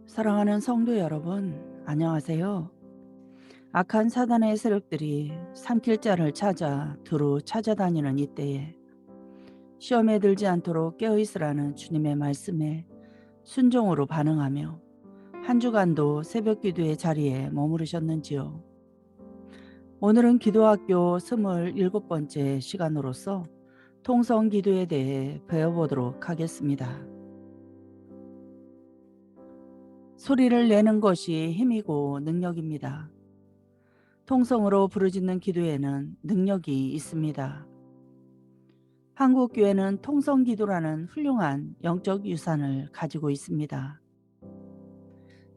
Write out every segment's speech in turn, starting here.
사랑하는 성도 여러분, 안녕하세요. 악한 사단의 세력들이 산길자를 찾아 두루 찾아다니는 이때에 시험에 들지 않도록 깨어있으라는 주님의 말씀에 순종으로 반응하며 한 주간도 새벽 기도의 자리에 머무르셨는지요. 오늘은 기도학교 27번째 시간으로서 통성 기도에 대해 배워보도록 하겠습니다. 소리를 내는 것이 힘이고 능력입니다. 통성으로 부르짖는 기도에는 능력이 있습니다. 한국교회는 통성기도라는 훌륭한 영적 유산을 가지고 있습니다.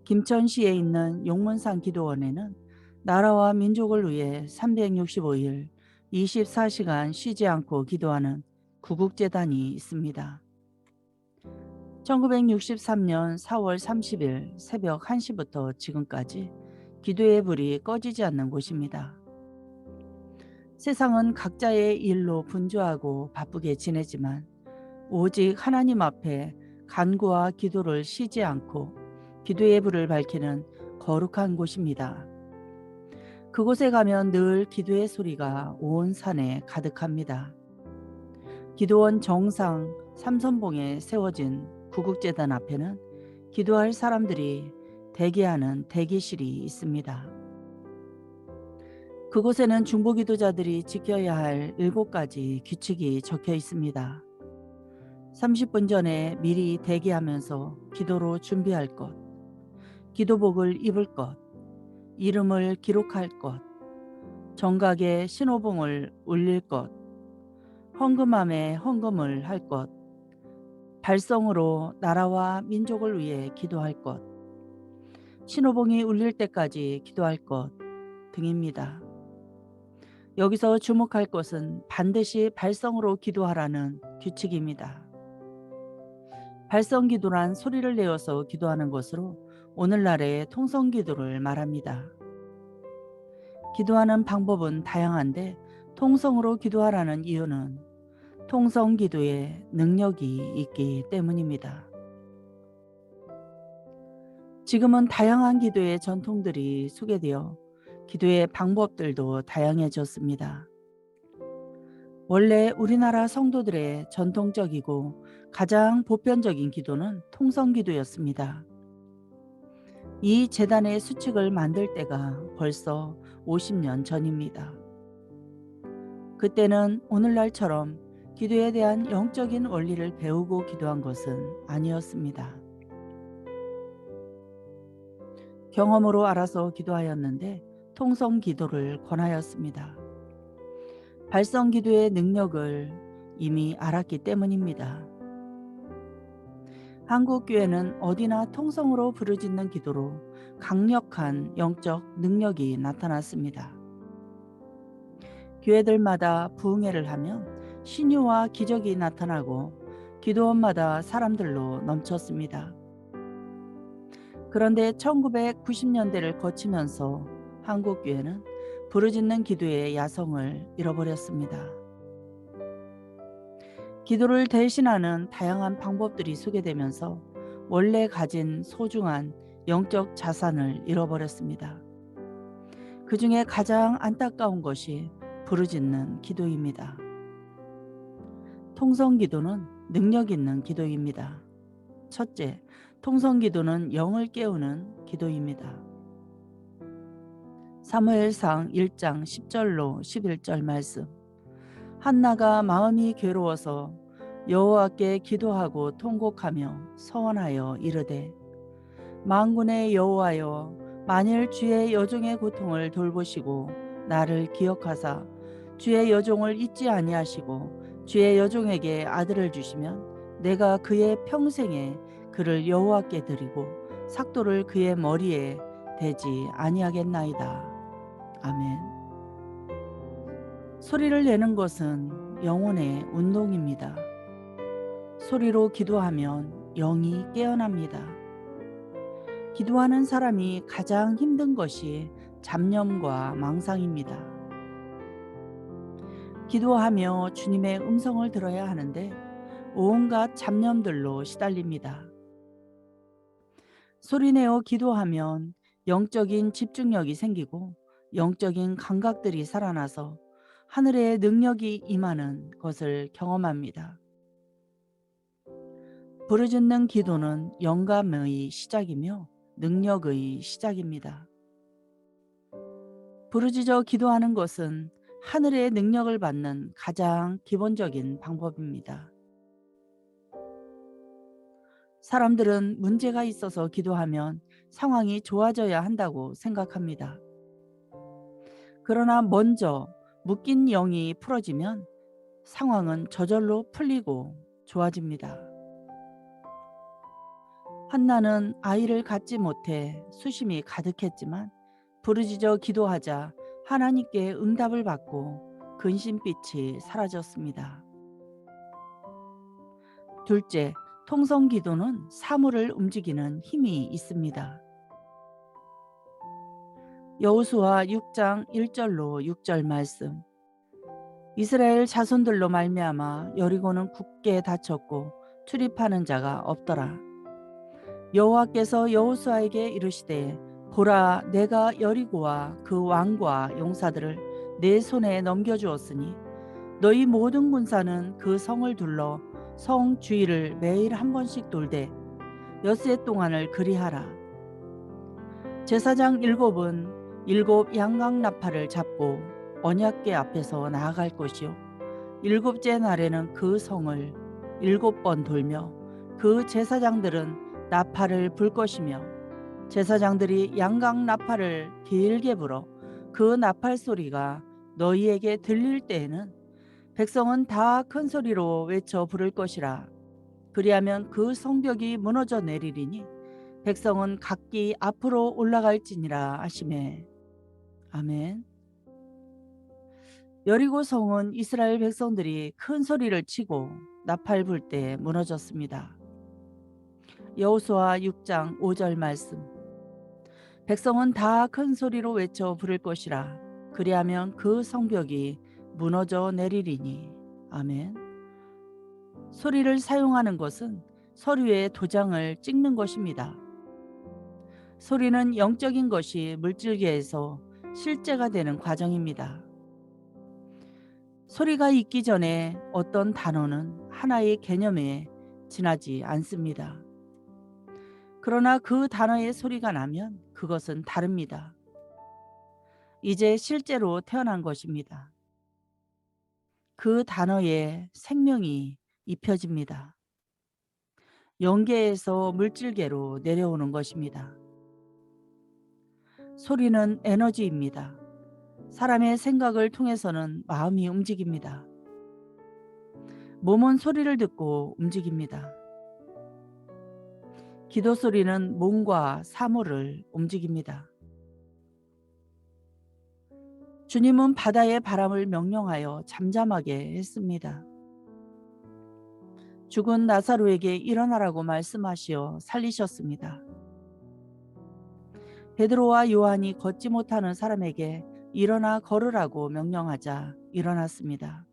김천시에 있는 용문산 기도원에는 나라와 민족을 위해 365일 24시간 쉬지 않고 기도하는 구국재단이 있습니다. 1963년 4월 30일 새벽 1시부터 지금까지 기도의 불이 꺼지지 않는 곳입니다. 세상은 각자의 일로 분주하고 바쁘게 지내지만 오직 하나님 앞에 간구와 기도를 쉬지 않고 기도의 불을 밝히는 거룩한 곳입니다. 그곳에 가면 늘 기도의 소리가 온 산에 가득합니다. 기도원 정상 삼선봉에 세워진 구국재단 앞에는 기도할 사람들이 대기하는 대기실이 있습니다. 그곳에는 중보기도자들이 지켜야 할 7가지 규칙이 적혀 있습니다. 30분 전에 미리 대기하면서 기도로 준비할 것, 기도복을 입을 것, 이름을 기록할 것, 정각에 신호봉을 울릴 것, 헌금함에 헌금을 할 것, 발성으로 나라와 민족을 위해 기도할 것, 신호봉이 울릴 때까지 기도할 것 등입니다. 여기서 주목할 것은 반드시 발성으로 기도하라는 규칙입니다. 발성 기도란 소리를 내어서 기도하는 것으로 오늘날의 통성 기도를 말합니다. 기도하는 방법은 다양한데 통성으로 기도하라는 이유는 통성 기도에 능력이 있기 때문입니다. 지금은 다양한 기도의 전통들이 소개되어 기도의 방법들도 다양해졌습니다. 원래 우리나라 성도들의 전통적이고 가장 보편적인 기도는 통성기도였습니다. 이 제단의 수칙을 만들 때가 벌써 50년 전입니다. 그때는 오늘날처럼 기도에 대한 영적인 원리를 배우고 기도한 것은 아니었습니다. 경험으로 알아서 기도하였는데 통성 기도를 권하였습니다. 발성 기도의 능력을 이미 알았기 때문입니다. 한국 교회는 어디나 통성으로 부르짖는 기도로 강력한 영적 능력이 나타났습니다. 교회들마다 부흥회를 하면 신유와 기적이 나타나고 기도원마다 사람들로 넘쳤습니다. 그런데 1990년대를 거치면서 한국 교회는 부르짖는 기도의 야성을 잃어버렸습니다. 기도를 대신하는 다양한 방법들이 소개되면서 원래 가진 소중한 영적 자산을 잃어버렸습니다. 그 중에 가장 안타까운 것이 부르짖는 기도입니다. 통성 기도는 능력 있는 기도입니다. 첫째, 통성 기도는 영을 깨우는 기도입니다. 사무엘상 1장 10절로 11절 말씀. 한나가 마음이 괴로워서 여호와께 기도하고 통곡하며 서원하여 이르되 만군의 여호와여, 만일 주의 여종의 고통을 돌보시고 나를 기억하사 주의 여종을 잊지 아니하시고 주의 여종에게 아들을 주시면 내가 그의 평생에 그를 여호와께 드리고 삭도를 그의 머리에 대지 아니하겠나이다. 아멘. 소리를 내는 것은 영혼의 운동입니다. 소리로 기도하면 영이 깨어납니다. 기도하는 사람이 가장 힘든 것이 잡념과 망상입니다. 기도하며 주님의 음성을 들어야 하는데 온갖 잡념들로 시달립니다. 소리내어 기도하면 영적인 집중력이 생기고 영적인 감각들이 살아나서 하늘의 능력이 임하는 것을 경험합니다. 부르짖는 기도는 영감의 시작이며 능력의 시작입니다. 부르짖어 기도하는 것은 하늘의 능력을 받는 가장 기본적인 방법입니다. 사람들은 문제가 있어서 기도하면 상황이 좋아져야 한다고 생각합니다. 그러나 먼저 묶인 영이 풀어지면 상황은 저절로 풀리고 좋아집니다. 한나는 아이를 갖지 못해 수심이 가득했지만 부르짖어 기도하자 하나님께 응답을 받고 근심빛이 사라졌습니다. 둘째, 통성 기도는 사물을 움직이는 힘이 있습니다. 여호수아 6장 1절로 6절 말씀. 이스라엘 자손들로 말미암아 여리고는 굳게 닫혔고 출입하는 자가 없더라. 여호와께서 여호수아에게 이르시되 보라, 내가 여리고와 그 왕과 용사들을 내 손에 넘겨주었으니 너희 모든 군사는 그 성을 둘러 성 주위를 매일 한 번씩 돌되 엿새 동안을 그리하라. 제사장 7은 7 양각 나팔을 잡고 언약궤 앞에서 나아갈 것이요 7째 날에는 그 성을 7번 돌며 그 제사장들은 나팔을 불 것이며 제사장들이 양각 나팔을 길게 불어 그 나팔 소리가 너희에게 들릴 때에는 백성은 다 큰 소리로 외쳐 부를 것이라. 그리하면 그 성벽이 무너져 내리리니 백성은 각기 앞으로 올라갈지니라 하시매. 아멘. 여리고 성은 이스라엘 백성들이 큰 소리를 치고 나팔 불 때 무너졌습니다. 여호수아 6장 5절 말씀. 백성은 다 큰 소리로 외쳐 부를 것이라. 그리하면 그 성벽이 무너져 내리리니. 아멘. 소리를 사용하는 것은 서류에 도장을 찍는 것입니다. 소리는 영적인 것이 물질계에서 실제가 되는 과정입니다. 소리가 있기 전에 어떤 단어는 하나의 개념에 지나지 않습니다. 그러나 그 단어의 소리가 나면 그것은 다릅니다. 이제 실제로 태어난 것입니다. 그 단어에 생명이 입혀집니다. 영계에서 물질계로 내려오는 것입니다. 소리는 에너지입니다. 사람의 생각을 통해서는 마음이 움직입니다. 몸은 소리를 듣고 움직입니다. 기도 소리는 몸과 사물을 움직입니다. 주님은 바다의 바람을 명령하여 잠잠하게 했습니다. 죽은 나사로에게 일어나라고 말씀하시어 살리셨습니다. 베드로와 요한이 걷지 못하는 사람에게 일어나 걸으라고 명령하자 일어났습니다.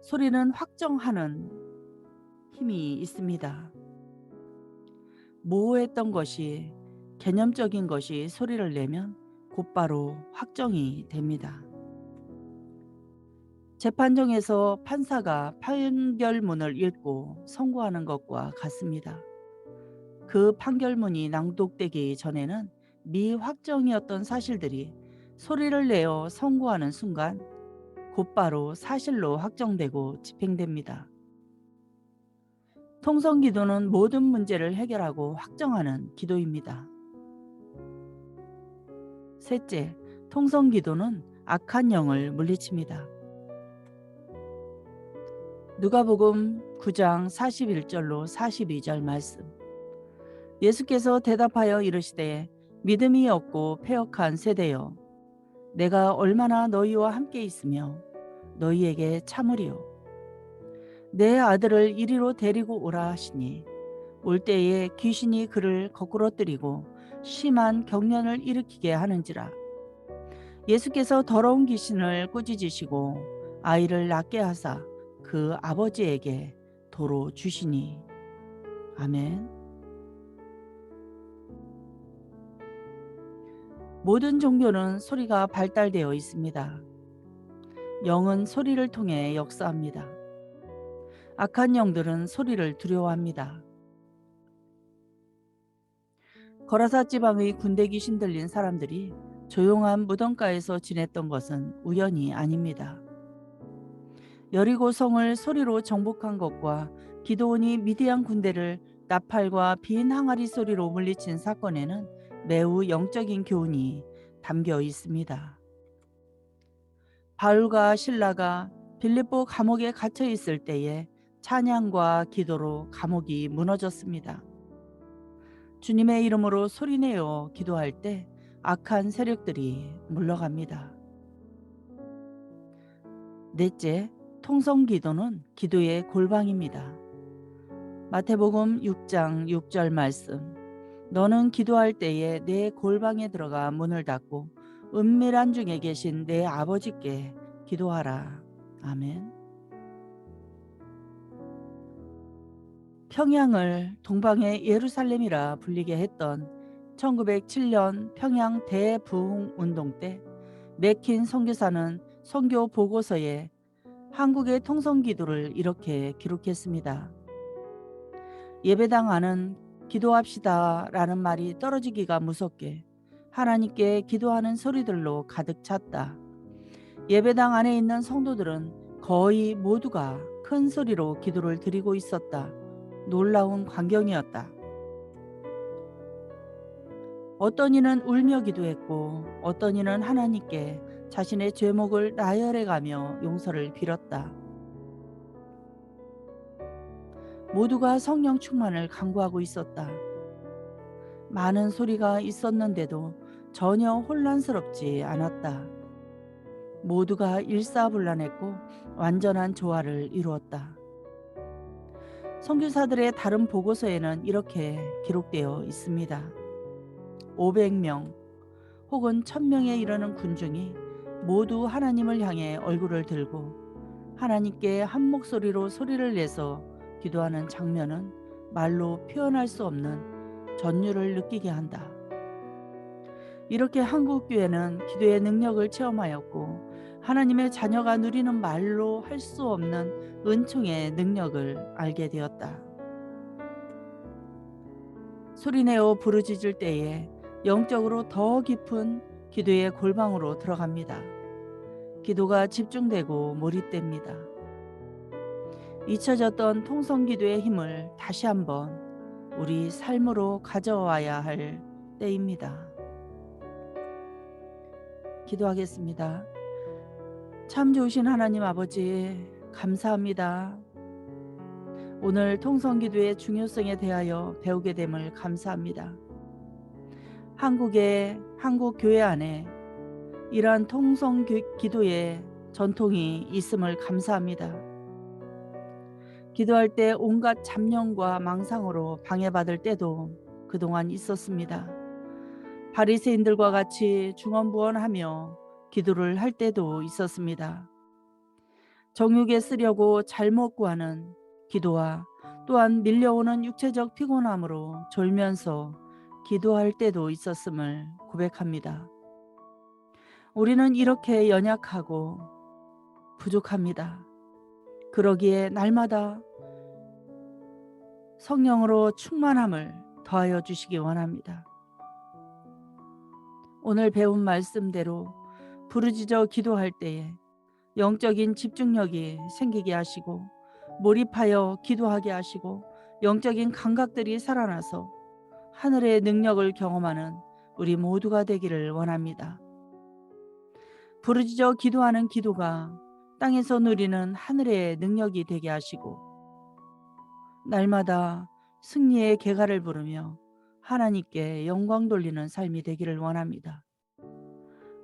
소리는 확정하는 힘이 있습니다. 모호했던 것이, 개념적인 것이 소리를 내면 곧바로 확정이 됩니다. 재판정에서 판사가 판결문을 읽고 선고하는 것과 같습니다. 그 판결문이 낭독되기 전에는 미확정이었던 사실들이 소리를 내어 선고하는 순간 곧바로 사실로 확정되고 집행됩니다. 통성 기도는 모든 문제를 해결하고 확정하는 기도입니다. 셋째, 통성 기도는 악한 영을 물리칩니다. 누가복음 9장 41절로 42절 말씀. 예수께서 대답하여 이르시되 믿음이 없고 패역한 세대여, 내가 얼마나 너희와 함께 있으며 너희에게 참으리요. 내 아들을 이리로 데리고 오라 하시니 올 때에 귀신이 그를 거꾸러뜨리고 심한 경련을 일으키게 하는지라. 예수께서 더러운 귀신을 꾸짖으시고 아이를 낫게 하사 그 아버지에게 도로 주시니. 아멘. 모든 종교는 소리가 발달되어 있습니다. 영은 소리를 통해 역사합니다. 악한 영들은 소리를 두려워합니다. 거라사 지방의 군대 귀신 들린 사람들이 조용한 무덤가에서 지냈던 것은 우연이 아닙니다. 여리고 성을 소리로 정복한 것과 기드온이 미디안 군대를 나팔과 빈 항아리 소리로 물리친 사건에는 매우 영적인 교훈이 담겨 있습니다. 바울과 실라가 빌립보 감옥에 갇혀 있을 때에 찬양과 기도로 감옥이 무너졌습니다. 주님의 이름으로 소리내어 기도할 때 악한 세력들이 물러갑니다. 넷째, 통성기도는 기도의 골방입니다. 마태복음 6장 6절 말씀. 너는 기도할 때에 내 골방에 들어가 문을 닫고 은밀한 중에 계신 내 아버지께 기도하라. 아멘. 평양을 동방의 예루살렘이라 불리게 했던 1907년 평양 대부흥운동 때 맥킨 선교사는 선교 보고서에 한국의 통성기도를 이렇게 기록했습니다. 예배당 안은 기도합시다 라는 말이 떨어지기가 무섭게 하나님께 기도하는 소리들로 가득 찼다. 예배당 안에 있는 성도들은 거의 모두가 큰 소리로 기도를 드리고 있었다. 놀라운 광경이었다. 어떤 이는 울며 기도했고 어떤 이는 하나님께 자신의 죄목을 나열해가며 용서를 빌었다. 모두가 성령 충만을 간구하고 있었다. 많은 소리가 있었는데도 전혀 혼란스럽지 않았다. 모두가 일사불란했고 완전한 조화를 이루었다. 선교사들의 다른 보고서에는 이렇게 기록되어 있습니다. 500명 혹은 1000명에 이르는 군중이 모두 하나님을 향해 얼굴을 들고 하나님께 한 목소리로 소리를 내서 기도하는 장면은 말로 표현할 수 없는 전율을 느끼게 한다. 이렇게 한국교회는 기도의 능력을 체험하였고 하나님의 자녀가 누리는 말로 할 수 없는 은총의 능력을 알게 되었다. 소리내어 부르짖을 때에 영적으로 더 깊은 기도의 골방으로 들어갑니다. 기도가 집중되고 몰입됩니다. 잊혀졌던 통성기도의 힘을 다시 한번 우리 삶으로 가져와야 할 때입니다. 기도하겠습니다. 참 좋으신 하나님 아버지, 감사합니다. 오늘 통성기도의 중요성에 대하여 배우게 됨을 감사합니다. 한국 교회 안에 이러한 통성기도의 전통이 있음을 감사합니다. 기도할 때 온갖 잡념과 망상으로 방해받을 때도 그동안 있었습니다. 바리새인들과 같이 중언부언하며 기도를 할 때도 있었습니다. 정욕에 쓰려고 잘못 구하는 기도와 또한 밀려오는 육체적 피곤함으로 졸면서 기도할 때도 있었음을 고백합니다. 우리는 이렇게 연약하고 부족합니다. 그러기에 날마다 성령으로 충만함을 더하여 주시기 원합니다. 오늘 배운 말씀대로 부르짖어 기도할 때에 영적인 집중력이 생기게 하시고 몰입하여 기도하게 하시고 영적인 감각들이 살아나서 하늘의 능력을 경험하는 우리 모두가 되기를 원합니다. 부르짖어 기도하는 기도가 땅에서 누리는 하늘의 능력이 되게 하시고 날마다 승리의 개가를 부르며 하나님께 영광 돌리는 삶이 되기를 원합니다.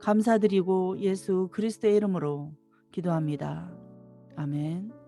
감사드리고 예수 그리스도의 이름으로 기도합니다. 아멘.